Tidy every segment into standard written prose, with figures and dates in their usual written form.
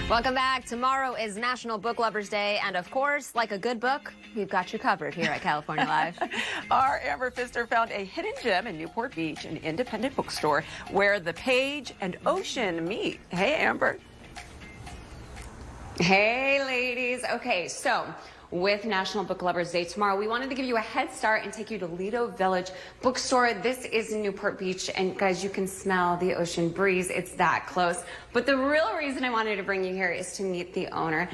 Welcome back. Tomorrow is National Book Lovers Day, and of course, like a good book, we've got you covered here at California Live. Our Amber Pfister found a hidden gem in Newport Beach, an independent bookstore where the page and ocean meet. Hey, Amber. Hey, ladies. Okay, so with National Book Lovers Day tomorrow, we wanted to give you a head start and take you to Lido Village Bookstore. This is in Newport Beach, and guys, you can smell the ocean breeze. It's that close. But the real reason I wanted to bring you here is to meet the owner.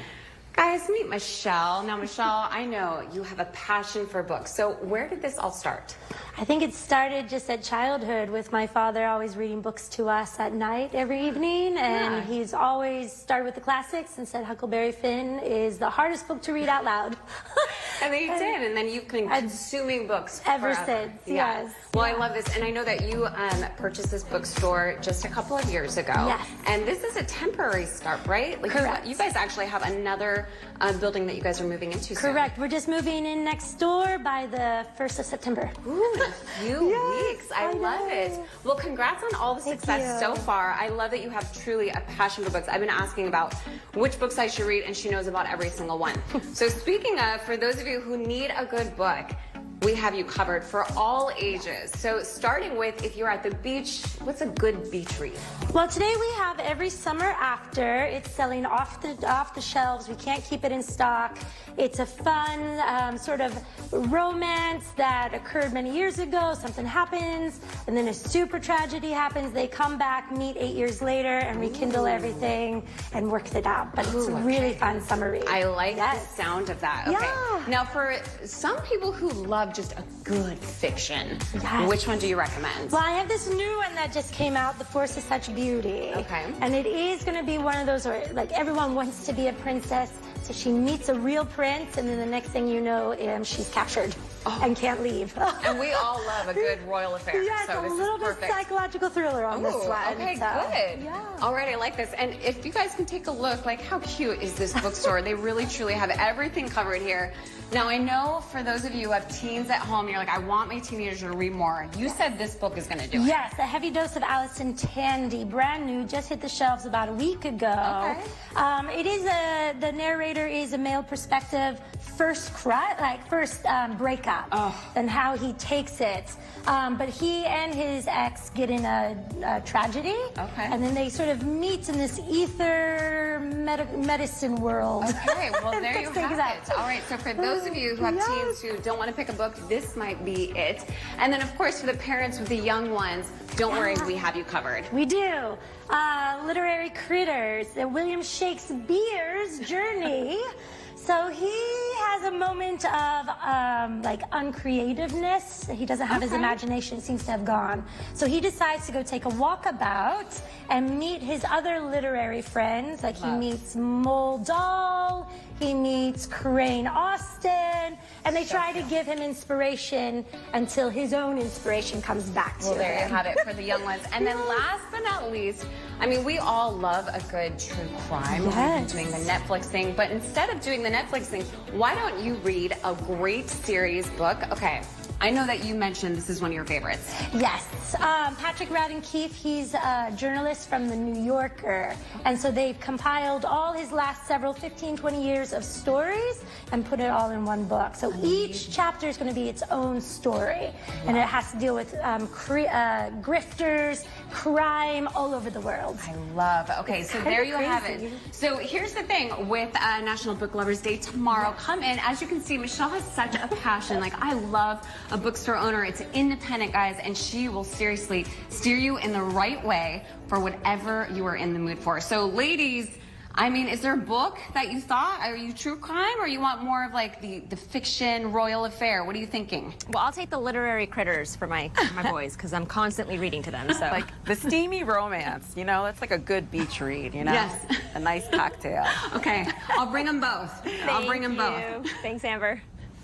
Guys, meet Michelle. Now, Michelle, I know you have a passion for books. So where did this all start? I think it started just at childhood with my father always reading books to us at night every evening. And he's always started with the classics and said Huckleberry Finn is the hardest book to read out loud. And then you did, and then you've been consuming books ever forever. since, yes. Well, I love this, and I know that you purchased this bookstore just a couple of years ago. Yes. And this is a temporary start, right? Like Correct. You guys actually have another building that you guys are moving into soon. Correct. We're just moving in next door by the 1st of September. Ooh, a few Yes, weeks. I love it. Well, congrats on all the success so far. I love that you have truly a passion for books. I've been asking about which books I should read, and she knows about every single one. So speaking of, for those of you who need a good book, we have you covered for all ages. So starting with, if you're at the beach, what's a good beach read? Well, today we have Every Summer After. It's selling off the shelves. We can't keep it in stock. It's a fun sort of romance that occurred many years ago. Something happens, and then a super tragedy happens. They come back, meet 8 years later, and rekindle everything and work it out. But it's a really fun summer read. I like the sound of that. Okay. Yeah. Now, for some people who love just a good fiction, which one do you recommend? Well, I have this new one that just came out, The Force of Such Beauty. Okay. And it is going to be one of those where, like, everyone wants to be a princess, so she meets a real prince, and then the next thing you know, she's captured and can't leave. And we all love a good royal affair. Yeah, so it's a this little is bit perfect. psychological thriller on this one. Okay, so, good. Yeah. All right, I like this. And if you guys can take a look, like, how cute is this bookstore? They really, truly have everything covered here. Now, I know for those of you who have teens at home, you're like, I want my teenagers to read more. You said this book is going to do it. Yes, A Heavy Dose of Allison Tandy, brand new, just hit the shelves about a week ago. Okay. The narrator is a male perspective, first breakup, and how he takes it. But he and his ex get in a tragedy, and then they sort of meet in this ether medicine world. Okay, well, there you have it. All right, so for those of you who have teens who don't want to pick a book, this might be it. And then, of course, for the parents with the young ones, don't worry, we have you covered. We do. Literary Critters, William Shakespeare's journey. So he has a moment of like uncreativeness. He doesn't have his imagination, seems to have gone. So he decides to go take a walkabout and meet his other literary friends. Like he meets Mole Dahl, he meets Crane Austin, and they try to give him inspiration until his own inspiration comes back to him. Well, there you have it for the young ones. And then last but not least, I mean, we all love a good true crime. We've been doing the Netflix thing, but instead of doing the Netflix thing, why don't you read a great series book? Okay, I know that you mentioned this is one of your favorites. Yes, Patrick Radden Keefe, he's a journalist from The New Yorker, and so they've compiled all his last 15, 20 years of stories and put it all in one book. So each chapter is going to be its own story, and it has to deal with grifters, crime all over the world. I love. Okay, so there you have it. So here's the thing with National Book Lovers Day tomorrow. Come in. As you can see, Michelle has such a passion. Like, I love a bookstore owner. It's independent, guys, and she will seriously steer you in the right way for whatever you are in the mood for. So, ladies, I mean, is there a book that you thought? Are you true crime, or you want more of like the fiction royal affair? What are you thinking? Well, I'll take the Literary Critters for my boys, because I'm constantly reading to them. So Like the steamy romance, you know, that's like a good beach read, you know? Yes. A nice cocktail. Okay, I'll bring them both. I'll bring them both. Thanks, Amber.